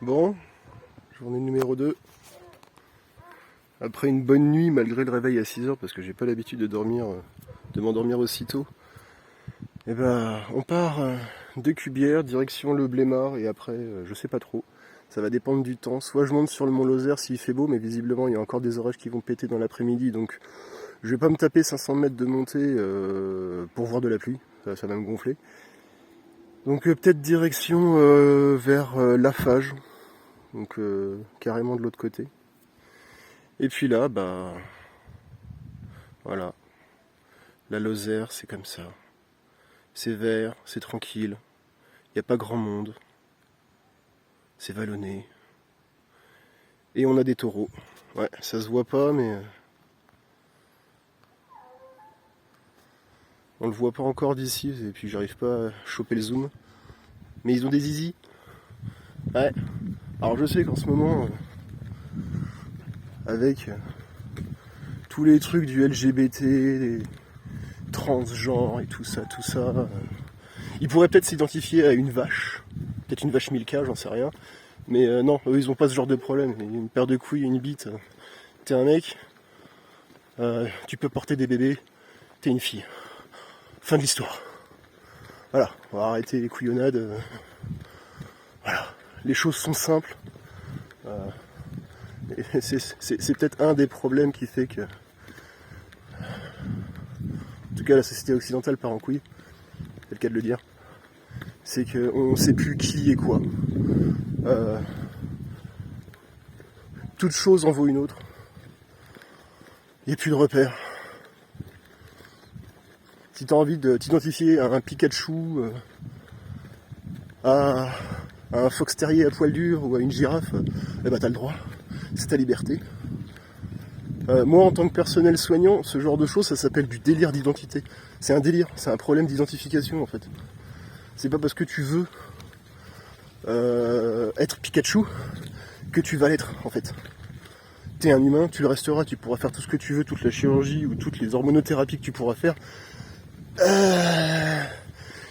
Bon, journée numéro 2. Après une bonne nuit, malgré le réveil à 6h, parce que j'ai pas l'habitude de m'endormir aussitôt, et ben, on part de Cubières, direction le Blémard, et après, je sais pas trop. Ça va dépendre du temps. Soit je monte sur le mont Lozère s'il fait beau, mais visiblement il y a encore des orages qui vont péter dans l'après-midi, donc je vais pas me taper 500 mètres de montée pour voir de la pluie, ça va me gonfler. Donc peut-être direction vers Lafage, donc carrément de l'autre côté. Et puis là, bah voilà, la Lozère c'est comme ça. C'est vert, c'est tranquille, il n'y a pas grand monde, c'est vallonné. Et on a des taureaux. Ouais, ça se voit pas, mais on le voit pas encore d'ici, et puis j'arrive pas à choper le zoom. Mais ils ont des zizi. Ouais. Alors je sais qu'en ce moment, avec tous les trucs du LGBT, les transgenres et tout ça, ils pourraient peut-être s'identifier à une vache. Peut-être une vache Milka, j'en sais rien. Mais non, eux ils ont pas ce genre de problème. Une paire de couilles et une bite, t'es un mec, tu peux porter des bébés, t'es une fille. Fin de l'histoire. Voilà, on va arrêter les couillonnades. Voilà, les choses sont simples. Et c'est peut-être un des problèmes qui fait que, en tout cas, la société occidentale part en couille, c'est le cas de le dire. C'est qu'on ne sait plus qui est quoi. Toute chose en vaut une autre. Il n'y a plus de repères. Si tu as envie de t'identifier à un Pikachu, à un fox terrier à poil dur ou à une girafe, eh ben t'as le droit. C'est ta liberté. Moi, en tant que personnel soignant, ce genre de choses, ça s'appelle du délire d'identité. C'est un délire, c'est un problème d'identification en fait. C'est pas parce que tu veux être Pikachu que tu vas l'être en fait. T'es un humain, tu le resteras, tu pourras faire tout ce que tu veux, toute la chirurgie ou toutes les hormonothérapies que tu pourras faire.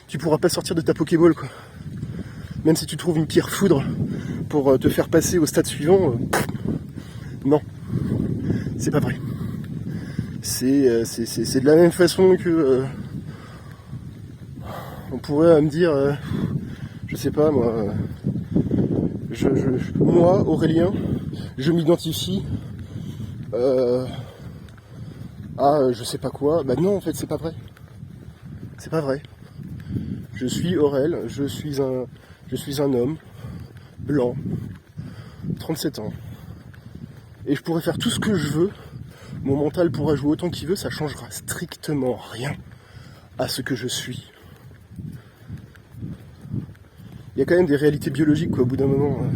Tu pourras pas sortir de ta Pokéball quoi. Même si tu trouves une pierre foudre pour te faire passer au stade suivant, non, c'est pas vrai. C'est de la même façon que on pourrait me dire, je sais pas moi, moi Aurélien, je m'identifie à je sais pas quoi. Bah non en fait c'est pas vrai. C'est pas vrai. Je suis Aurel, je suis un homme blanc, 37 ans. Et je pourrais faire tout ce que je veux, mon mental pourra jouer autant qu'il veut, ça changera strictement rien à ce que je suis. Il y a quand même des réalités biologiques quoi, au bout d'un moment.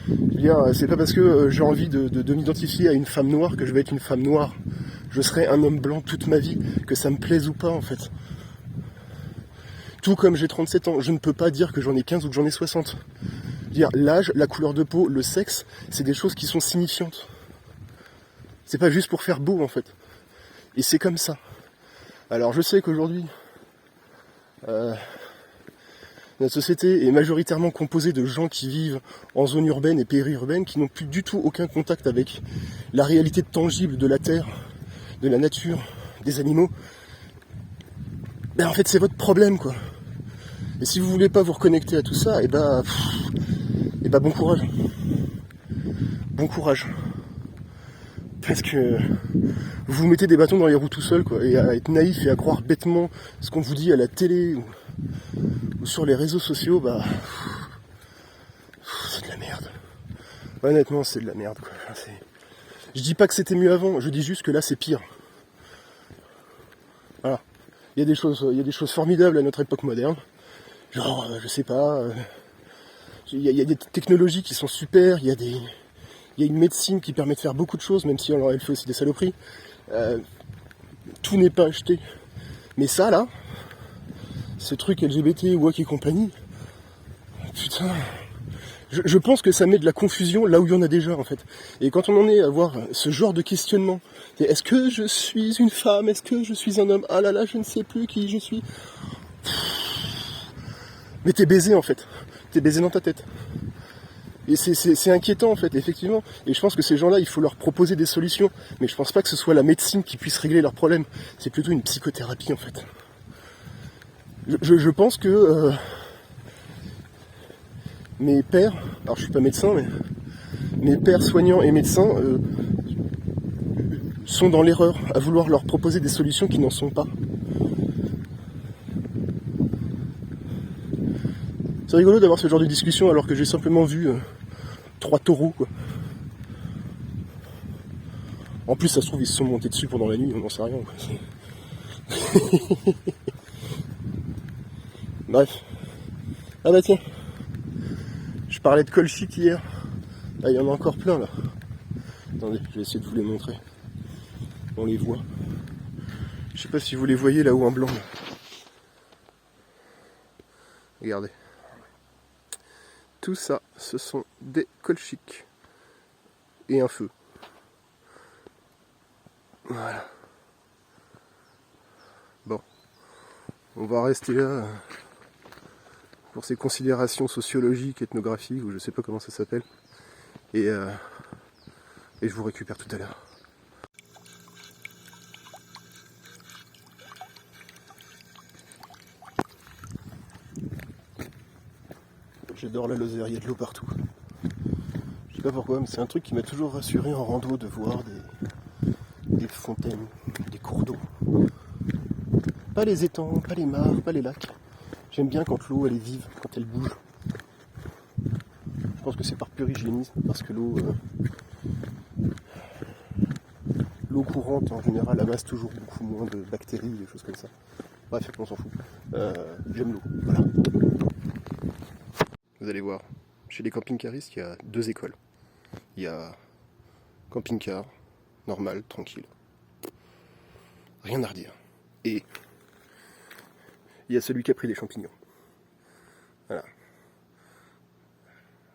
Je veux dire, c'est pas parce que j'ai envie de m'identifier à une femme noire que je vais être une femme noire. Je serai un homme blanc toute ma vie, que ça me plaise ou pas en fait. Tout comme j'ai 37 ans, je ne peux pas dire que j'en ai 15 ou que j'en ai 60. Dire l'âge, la couleur de peau, le sexe, c'est des choses qui sont signifiantes. C'est pas juste pour faire beau en fait. Et c'est comme ça. Alors je sais qu'aujourd'hui, notre société est majoritairement composée de gens qui vivent en zone urbaine et périurbaine, qui n'ont plus du tout aucun contact avec la réalité tangible de la terre, de la nature, des animaux. Ben en fait c'est votre problème quoi. Et si vous voulez pas vous reconnecter à tout ça, et ben bon courage. Bon courage. Parce que vous vous mettez des bâtons dans les roues tout seul quoi, et à être naïf et à croire bêtement ce qu'on vous dit à la télé ou sur les réseaux sociaux, bah c'est de la merde. Honnêtement c'est de la merde quoi. Enfin, je dis pas que c'était mieux avant, je dis juste que là c'est pire. Voilà. Il y a des choses formidables à notre époque moderne. Genre, je sais pas, il y a des technologies qui sont super, il y a une médecine qui permet de faire beaucoup de choses, même si elle fait aussi des saloperies. Tout n'est pas acheté. Mais ça là, ce truc LGBT, woke et compagnie, putain, je pense que ça met de la confusion là où il y en a déjà en fait. Et quand on en est à avoir ce genre de questionnement, est-ce que je suis une femme, est-ce que je suis un homme, ah là là, je ne sais plus qui je suis. Mais t'es baisé en fait, t'es baisé dans ta tête. Et c'est inquiétant en fait, effectivement. Et je pense que ces gens-là, il faut leur proposer des solutions. Mais je pense pas que ce soit la médecine qui puisse régler leurs problèmes. C'est plutôt une psychothérapie en fait. Je pense que mes pères, alors je suis pas médecin, mais mes pères soignants et médecins sont dans l'erreur à vouloir leur proposer des solutions qui n'en sont pas. C'est rigolo d'avoir ce genre de discussion alors que j'ai simplement vu 3 taureaux quoi. En plus ça se trouve ils se sont montés dessus pendant la nuit, on n'en sait rien quoi. Bref. Ah bah tiens, je parlais de colchicks hier. Ah, il y en a encore plein là. Attendez, je vais essayer de vous les montrer. On les voit. Je sais pas si vous les voyez là-haut en blanc. Là. Regardez. Tout ça, ce sont des colchicks. Et un feu. Voilà. Bon. On va rester là pour ces considérations sociologiques, ethnographiques, ou je sais pas comment ça s'appelle. Et je vous récupère tout à l'heure. J'adore la Lozère, il y a de l'eau partout. Je sais pas pourquoi, mais c'est un truc qui m'a toujours rassuré en rando de voir des fontaines, des cours d'eau. Pas les étangs, pas les mares, pas les lacs. J'aime bien quand l'eau elle est vive, quand elle bouge. Je pense que c'est par pur hygiénisme, parce que l'eau courante en général amasse toujours beaucoup moins de bactéries, des choses comme ça. Bref, on s'en fout. J'aime l'eau, voilà. Vous allez voir, chez les camping-caristes, il y a 2 écoles. Il y a camping-car, normal, tranquille. Rien à redire. Et il y a celui qui a pris des champignons. Voilà.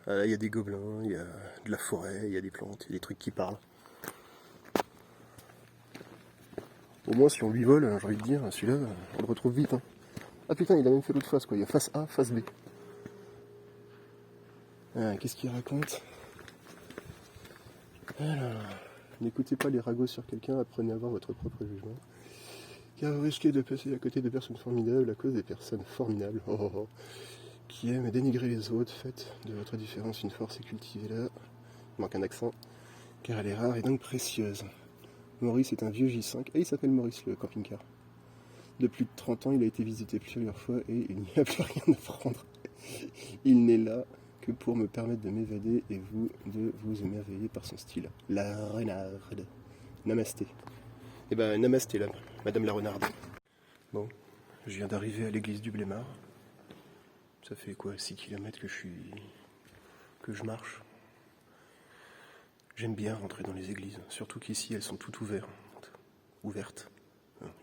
Là, il y a des gobelins, il y a de la forêt, il y a des plantes, il y a des trucs qui parlent. Au moins, si on lui vole, j'ai envie de dire, celui-là, on le retrouve vite. Hein. Ah putain, il a même fait l'autre face, quoi. Il y a face A, face B. Ah, qu'est-ce qu'il raconte? Alors, n'écoutez pas les ragots sur quelqu'un, apprenez à avoir votre propre jugement. Car vous risquez de passer à côté de personnes formidables à cause des personnes formidables. Oh, oh, oh. Qui aiment dénigrer les autres, faites de votre différence une force et cultivez-la. Il manque un accent, car elle est rare et donc précieuse. Maurice est un vieux J5, et il s'appelle Maurice le camping-car. De plus de 30 ans, il a été visité plusieurs fois et il n'y a plus rien à prendre. Il n'est là que pour me permettre de m'évader et vous de vous émerveiller par son style. La renarde. Namasté. Eh ben, namasté là, madame la renarde. Bon, je viens d'arriver à l'église du Blémard. Ça fait quoi, 6 km que je marche. J'aime bien rentrer dans les églises, surtout qu'ici elles sont toutes ouvertes.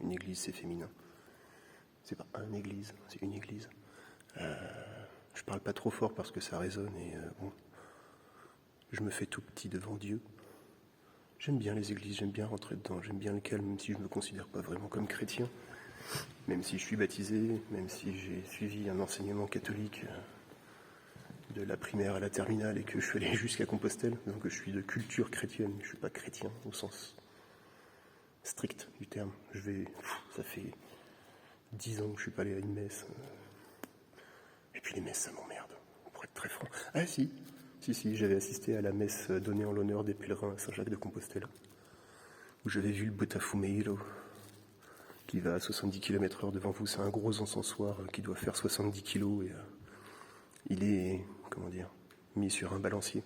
Une église c'est féminin. C'est pas une église, c'est une église. Je parle pas trop fort parce que ça résonne et bon, je me fais tout petit devant Dieu. J'aime bien les églises, j'aime bien rentrer dedans, j'aime bien le calme, même si je me considère pas vraiment comme chrétien. Même si je suis baptisé, même si j'ai suivi un enseignement catholique de la primaire à la terminale et que je suis allé jusqu'à Compostelle, donc je suis de culture chrétienne, je suis pas chrétien au sens strict du terme. Ça fait 10 ans que je suis pas allé à une messe. Et puis les messes, ça m'emmerde, pour être très franc. Ah si, j'avais assisté à la messe donnée en l'honneur des pèlerins à Saint-Jacques-de-Compostelle, où j'avais vu le Botafumeiro, qui va à 70 km/h devant vous. C'est un gros encensoir qui doit faire 70 kg et il est, mis sur un balancier.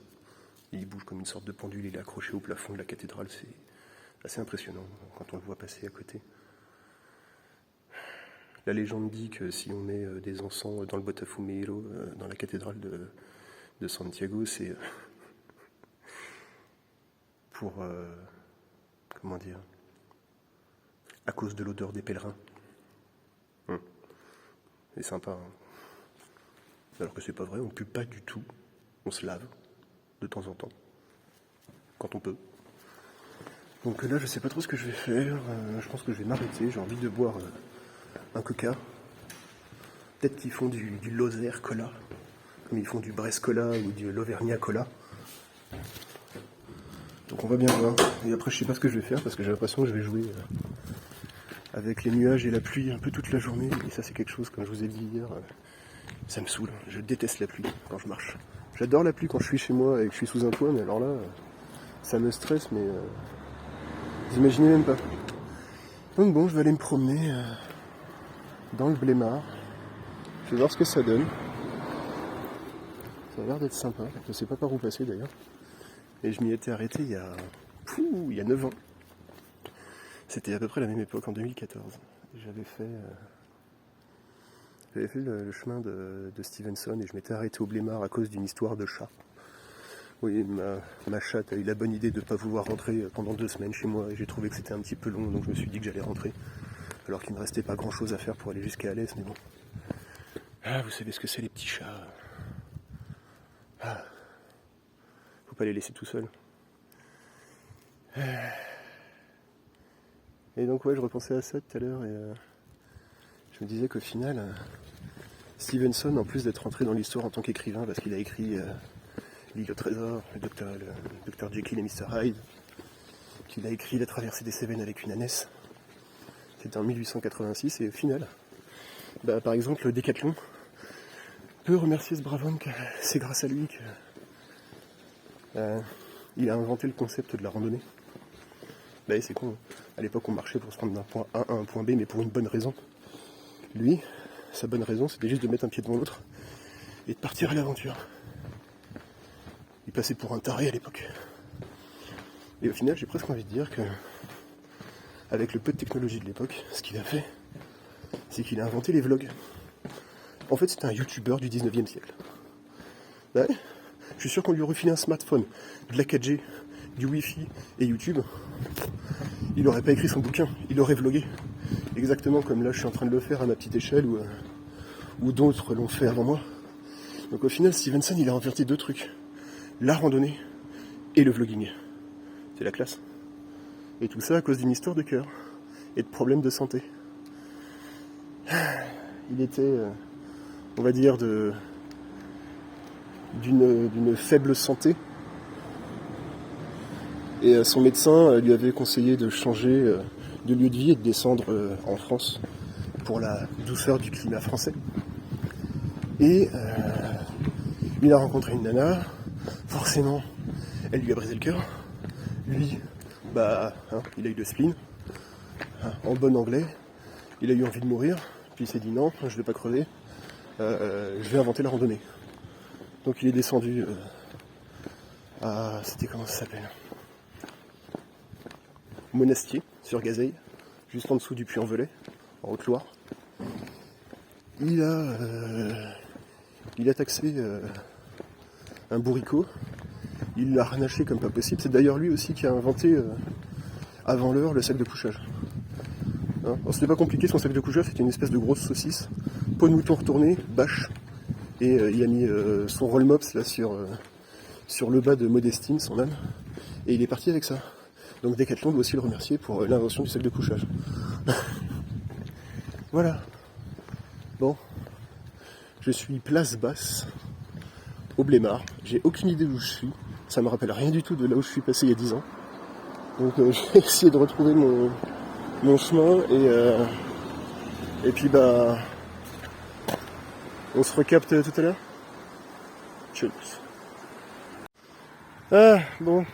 Il bouge comme une sorte de pendule, il est accroché au plafond de la cathédrale, c'est assez impressionnant quand on le voit passer à côté. La légende dit que si on met des encens dans le Botafumeiro, dans la cathédrale de Santiago, c'est pour, à cause de l'odeur des pèlerins. C'est sympa, hein. Alors que c'est pas vrai, on pue pas du tout. On se lave de temps en temps, quand on peut. Donc là, je sais pas trop ce que je vais faire. Je pense que je vais m'arrêter. J'ai envie de boire un coca. Peut-être qu'ils font du Lozère Cola, mais ils font du Brescola ou du l'Auvergnat Cola. Donc on va bien voir. Et après je sais pas ce que je vais faire parce que j'ai l'impression que je vais jouer avec les nuages et la pluie un peu toute la journée. Et ça c'est quelque chose, comme je vous ai dit hier, ça me saoule. Je déteste la pluie quand je marche. J'adore la pluie quand je suis chez moi et que je suis sous un toit, mais alors là, ça me stresse, mais vous imaginez même pas. Donc bon, je vais aller me promener dans le Blémard. Je vais voir ce que ça donne. Ça a l'air d'être sympa. Je sais pas par où passer d'ailleurs. Et je m'y étais arrêté il y a 9 ans. C'était à peu près la même époque, en 2014. J'avais fait le chemin de Stevenson et je m'étais arrêté au Blémard à cause d'une histoire de chat. Oui, ma chatte a eu la bonne idée de ne pas vouloir rentrer pendant 2 semaines chez moi et j'ai trouvé que c'était un petit peu long, donc je me suis dit que j'allais rentrer. Alors qu'il ne restait pas grand chose à faire pour aller jusqu'à Alès, mais bon. Ah, vous savez ce que c'est les petits chats. Ah. Faut pas les laisser tout seuls. Et donc ouais, je repensais à ça tout à l'heure et je me disais qu'au final, Stevenson, en plus d'être rentré dans l'histoire en tant qu'écrivain, parce qu'il a écrit L'île au trésor, le docteur Jekyll et Mr. Hyde, qu'il a écrit La traversée des Cévennes avec une ânesse, c'était en 1886, et au final, par exemple, Décathlon peut remercier ce brave homme, que c'est grâce à lui qu'il a inventé le concept de la randonnée. C'est con, à l'époque on marchait pour se rendre d'un point A à un point B, mais pour une bonne raison. Lui, sa bonne raison, c'était juste de mettre un pied devant l'autre et de partir à l'aventure. Il passait pour un taré à l'époque. Et au final, j'ai presque envie de dire que, avec le peu de technologie de l'époque, ce qu'il a fait, c'est qu'il a inventé les vlogs. En fait, c'était un youtubeur du 19e siècle. Ouais, je suis sûr qu'on lui aurait filé un smartphone, de la 4G, du Wi-Fi et YouTube. Il n'aurait pas écrit son bouquin, il aurait vlogué. Exactement comme là, je suis en train de le faire à ma petite échelle ou d'autres l'ont fait avant moi. Donc au final, Stevenson, il a inventé 2 trucs. La randonnée et le vlogging. C'est la classe. Et tout ça à cause d'une histoire de cœur et de problèmes de santé. Il était, on va dire, d'une faible santé. Et son médecin lui avait conseillé de changer de lieu de vie et de descendre en France pour la douceur du climat français. Et il a rencontré une nana, forcément, elle lui a brisé le cœur. Lui, il a eu le spleen, en bon anglais, il a eu envie de mourir, puis il s'est dit non, je ne vais pas crever, je vais inventer la randonnée. Donc il est descendu c'était comment ça s'appelle ? Monastier, sur Gazeille, juste en dessous du Puy-en-Velay, en Haute-Loire. Il a taxé un bourricot, il l'a harnaché comme pas possible. C'est d'ailleurs lui aussi qui a inventé, avant l'heure, le sac de couchage. Hein, alors c'était pas compliqué, son sac de couchage, c'était une espèce de grosse saucisse, peau de mouton retournée, bâche, et il a mis son roll mops là sur le bas de Modestine, son âne, et il est parti avec ça. Donc Décathlon doit aussi le remercier pour l'invention du sac de couchage. Voilà. Bon. Je suis place basse, au Blémard. J'ai aucune idée d'où je suis. Ça me rappelle rien du tout de là où je suis passé il y a 10 ans. Donc je vais essayer de retrouver mon chemin et puis on se recapte tout à l'heure. Tchuss. Ah bon.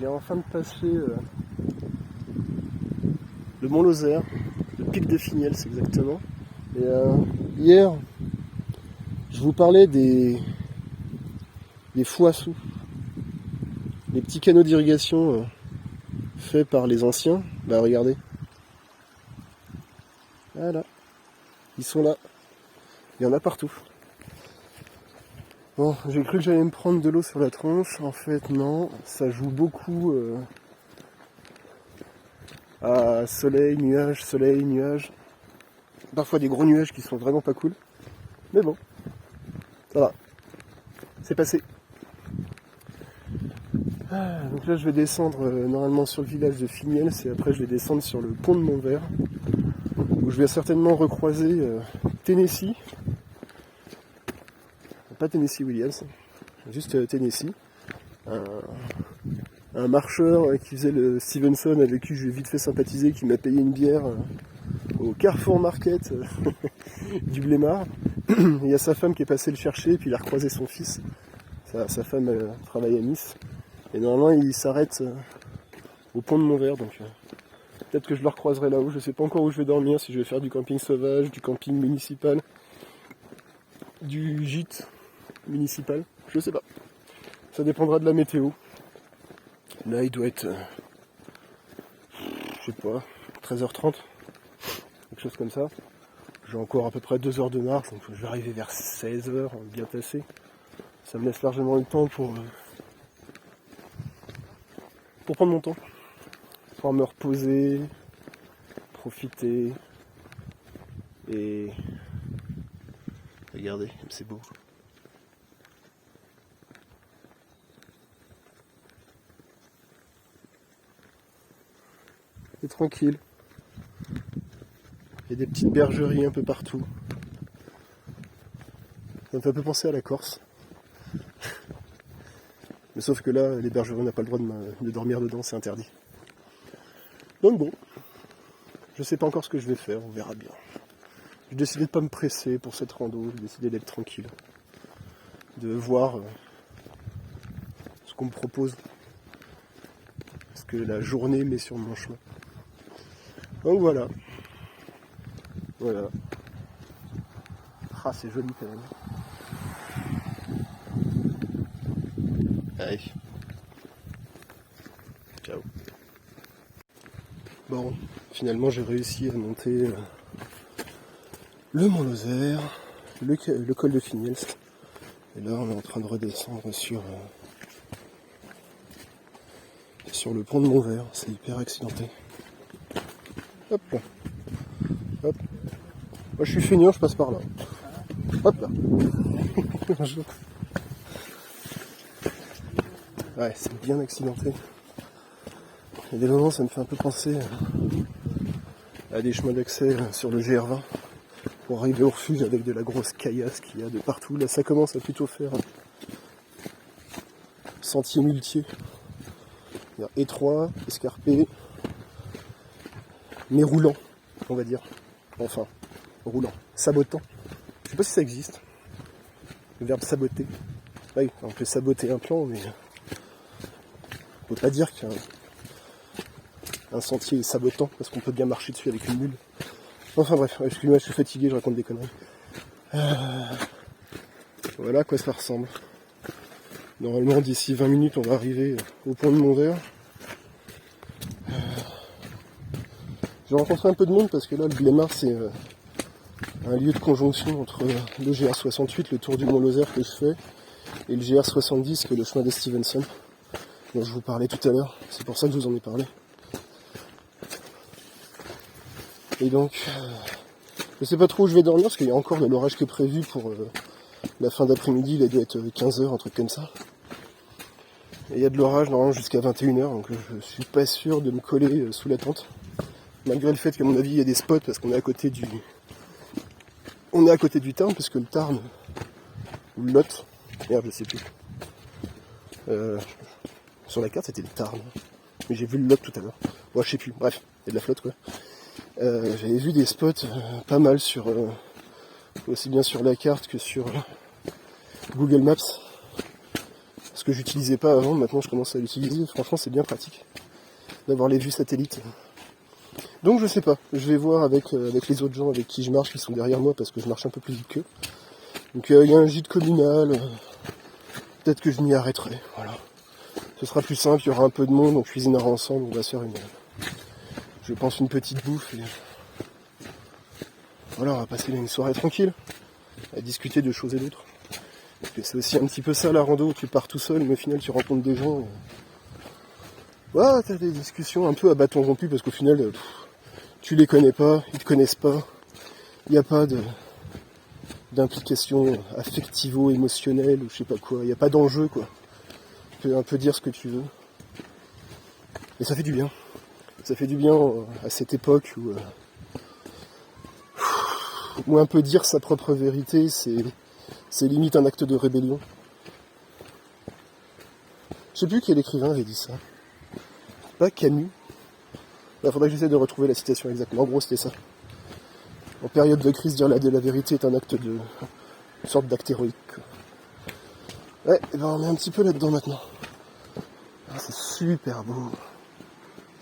J'ai enfin de passer le Mont Lozère, le pic de Finiels exactement. Et hier, je vous parlais des fouassous, les petits canaux d'irrigation faits par les anciens. Regardez. Voilà. Ils sont là. Il y en a partout. Bon, j'ai cru que j'allais me prendre de l'eau sur la tronche. En fait, non. Ça joue beaucoup à soleil, nuage. Parfois des gros nuages qui sont vraiment pas cool. Mais bon, ça va. C'est passé. Donc là, je vais descendre normalement sur le village de Finiels et après, je vais descendre sur le pont de Montvert où je vais certainement recroiser Tennessee. pas Tennessee Williams, juste Tennessee. Un marcheur qui faisait le Stevenson avec qui j'ai vite fait sympathiser, qui m'a payé une bière au Carrefour Market du Blémard. Il y a sa femme qui est passée le chercher, puis il a recroisé son fils. Sa femme travaille à Nice. Et normalement il s'arrête au pont de Montvert, donc peut-être que je le recroiserai là-haut. Je sais pas encore où je vais dormir, si je vais faire du camping sauvage, du camping municipal, du gîte municipal, je sais pas. Ça dépendra de la météo. Là il doit être, je sais pas, 13h30, quelque chose comme ça. J'ai encore à peu près 2 heures de marche, donc je vais arriver vers 16h, bien tassé. Ça me laisse largement le temps pour prendre mon temps, pour me reposer, profiter et regardez, c'est beau. C'est tranquille. Il y a des petites bergeries un peu partout. Ça me fait un peu penser à la Corse. Mais sauf que là, les bergerons n'ont pas le droit de dormir dedans, c'est interdit. Donc bon, je sais pas encore ce que je vais faire, on verra bien. J'ai décidé de pas me presser pour cette rando, j'ai décidé d'être tranquille. De voir ce qu'on me propose. Ce que la journée met sur mon chemin. Donc voilà. Voilà. Ah, c'est joli quand même. Allez. Ciao. Bon, finalement j'ai réussi à monter le Mont Lozère, le col de Finielst. Et là on est en train de redescendre sur le pont de Montvert. C'est hyper accidenté. Hop là. Hop. Moi je suis feignant, je passe par là. Hop là. Ouais, c'est bien accidenté. Il y a des moments, ça me fait un peu penser à des chemins d'accès sur le GR20 pour arriver au refuge avec de la grosse caillasse qu'il y a de partout. Là, ça commence à plutôt faire sentier muletier. C'est-à-dire étroit, escarpé, mais roulant, on va dire. Enfin, roulant, sabotant. Je sais pas si ça existe. Le verbe saboter. Oui, on peut saboter un plan, mais on peut pas dire qu'un sentier est sabotant, parce qu'on peut bien marcher dessus avec une mule. Enfin bref, excusez-moi, je suis fatigué, je raconte des conneries. Voilà à quoi ça ressemble. Normalement, d'ici 20 minutes, on va arriver au pont de Montvert. J'ai rencontré un peu de monde, parce que là, le Blémard, c'est un lieu de conjonction entre le GR68, le tour du Mont Lozère que je fais, et le GR70, qui est le chemin des Stevenson, dont je vous parlais tout à l'heure. C'est pour ça que je vous en ai parlé. Et donc, je sais pas trop où je vais dormir, parce qu'il y a encore de l'orage qui est prévu pour la fin d'après-midi. Il doit être 15h, un truc comme ça. Et il y a de l'orage normalement jusqu'à 21h, donc je suis pas sûr de me coller sous la tente. Malgré le fait qu'à mon avis il y a des spots, parce qu'on est à côté du... On est à côté du Tarn, parce que le Tarn, ou le Lot, merde je sais plus. Sur la carte c'était le Tarn, mais j'ai vu le Lot tout à l'heure. Bon je sais plus, bref, il y a de la flotte quoi. J'avais vu des spots pas mal sur aussi bien sur la carte que sur Google Maps, ce que j'utilisais pas avant. Maintenant je commence à l'utiliser. Franchement c'est bien pratique d'avoir les vues satellites. Donc je sais pas, je vais voir avec les autres gens avec qui je marche, qui sont derrière moi, parce que je marche un peu plus vite qu'eux. Donc il y a un gîte communal, peut-être que je m'y arrêterai, voilà. Ce sera plus simple, il y aura un peu de monde, on cuisinera ensemble, on va se faire je pense une petite bouffe et voilà, on va passer une soirée tranquille, à discuter de choses et d'autres. Parce que c'est aussi un petit peu ça la rando, où tu pars tout seul, mais au final tu rencontres des gens. Ouais, t'as des discussions un peu à bâton rompu, parce qu'au final, tu les connais pas, ils te connaissent pas, il n'y a pas d'implication affectivo-émotionnelle, ou je sais pas quoi, il n'y a pas d'enjeu quoi. Tu peux un peu dire ce que tu veux. Et ça fait du bien. Ça fait du bien à cette époque où un peu dire sa propre vérité, c'est C'est limite un acte de rébellion. Je sais plus quel écrivain avait dit ça. Pas Camus. Il faudrait que j'essaie de retrouver la citation exactement. En gros, c'était ça. En période de crise, dire la vérité est un acte de... une sorte d'acte héroïque. Ouais, et ben on est un petit peu là-dedans maintenant. Ah, c'est super beau.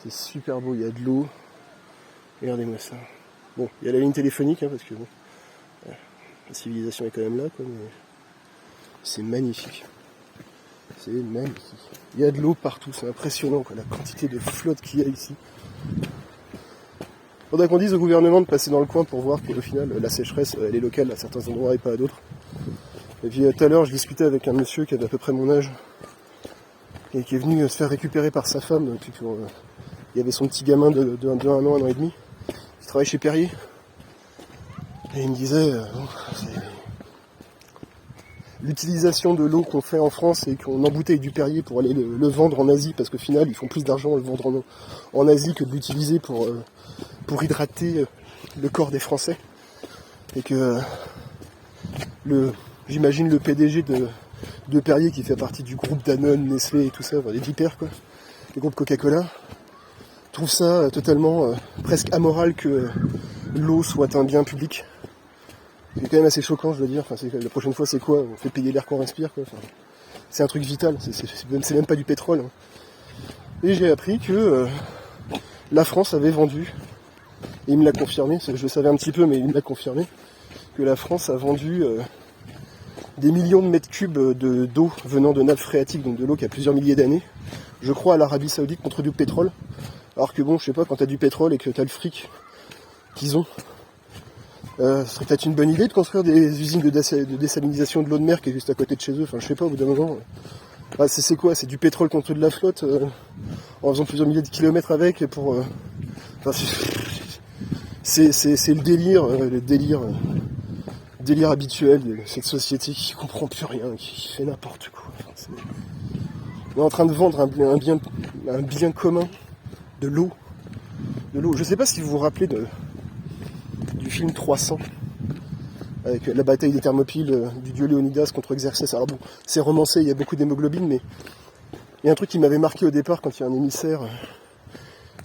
C'est super beau, il y a de l'eau. Regardez-moi ça. Bon, il y a la ligne téléphonique, hein, parce que bon, la civilisation est quand même là, quoi, mais c'est magnifique. C'est magnifique. Il y a de l'eau partout, c'est impressionnant, quoi, la quantité de flotte qu'il y a ici. Faudrait qu'on dise au gouvernement de passer dans le coin pour voir qu'au final, la sécheresse, elle est locale à certains endroits et pas à d'autres. Et puis tout à l'heure, je discutais avec un monsieur qui avait à peu près mon âge, et qui est venu se faire récupérer par sa femme, puis il y avait son petit gamin de 1 an, 1 an et demi, qui travaille chez Perrier. Et il me disait, l'utilisation de l'eau qu'on fait en France et qu'on embouteille du Perrier pour aller le vendre en Asie, parce qu'au final, ils font plus d'argent à le vendre en Asie que de l'utiliser pour hydrater le corps des Français. Et que j'imagine le PDG de Perrier, qui fait partie du groupe Danone, Nestlé et tout ça, les vipères quoi, le groupe Coca-Cola, trouve ça totalement presque amoral que l'eau soit un bien public. C'est quand même assez choquant, je dois dire. Enfin, la prochaine fois, c'est quoi? On fait payer l'air qu'on respire, quoi. Enfin, c'est un truc vital, c'est même pas du pétrole. Hein. Et j'ai appris que la France avait vendu, et il me l'a confirmé, je le savais un petit peu, mais il me l'a confirmé, que la France a vendu des millions de mètres cubes d'eau venant de nappes phréatiques, donc de l'eau qui a plusieurs milliers d'années, je crois à l'Arabie Saoudite contre du pétrole. Alors que bon, je sais pas, quand t'as du pétrole et que t'as le fric qu'ils ont, ce serait peut-être une bonne idée de construire des usines de désalinisation de l'eau de mer qui est juste à côté de chez eux. Enfin, je sais pas, au bout d'un moment. C'est quoi? C'est du pétrole contre de la flotte en faisant plusieurs milliers de kilomètres avec pour. C'est le délire habituel de cette société qui comprend plus rien, qui fait n'importe quoi. Enfin, on est en train de vendre un bien commun de l'eau. Je sais pas si vous vous rappelez du film 300 avec la bataille des Thermopyles du dieu Léonidas contre Xerxès. Alors bon, c'est romancé, il y a beaucoup d'hémoglobine, mais il y a un truc qui m'avait marqué au départ quand il y a un émissaire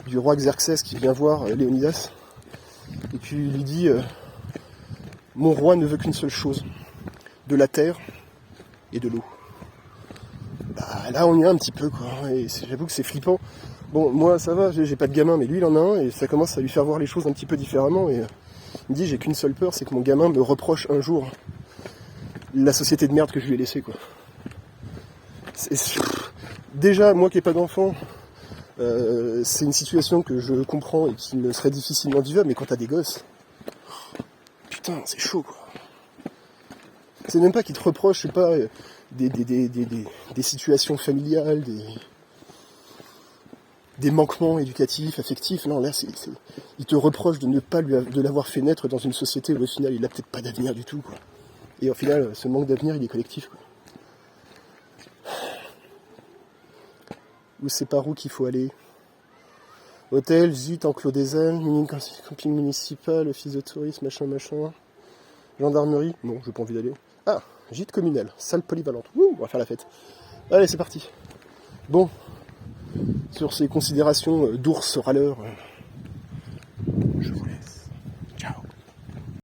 du roi Xerxès qui vient voir Léonidas et puis il lui dit mon roi ne veut qu'une seule chose, de la terre et de l'eau. Bah là on y est un petit peu quoi, et j'avoue que c'est flippant. Bon, moi ça va, j'ai pas de gamin, mais lui il en a un, et ça commence à lui faire voir les choses un petit peu différemment, et il me dit j'ai qu'une seule peur, c'est que mon gamin me reproche un jour la société de merde que je lui ai laissée quoi. Déjà, moi qui n'ai pas d'enfant, c'est une situation que je comprends et qui me serait difficilement vivable, mais quand t'as des gosses, putain, c'est chaud quoi. C'est même pas qu'ils te reprochent, je sais pas, des situations familiales, des manquements éducatifs, affectifs. Non, là, il te reproche de ne pas de l'avoir fait naître dans une société où au final il a peut-être pas d'avenir du tout, quoi. Et au final, ce manque d'avenir, il est collectif, quoi. Ou c'est par où qu'il faut aller? Hôtel, gîte, enclos des Alpes, camping municipal, office de tourisme, machin. Gendarmerie, non, j'ai pas envie d'aller. Ah, gîte communal, salle polyvalente. Ouh, on va faire la fête. Allez, c'est parti. Bon, sur ces considérations d'ours râleurs,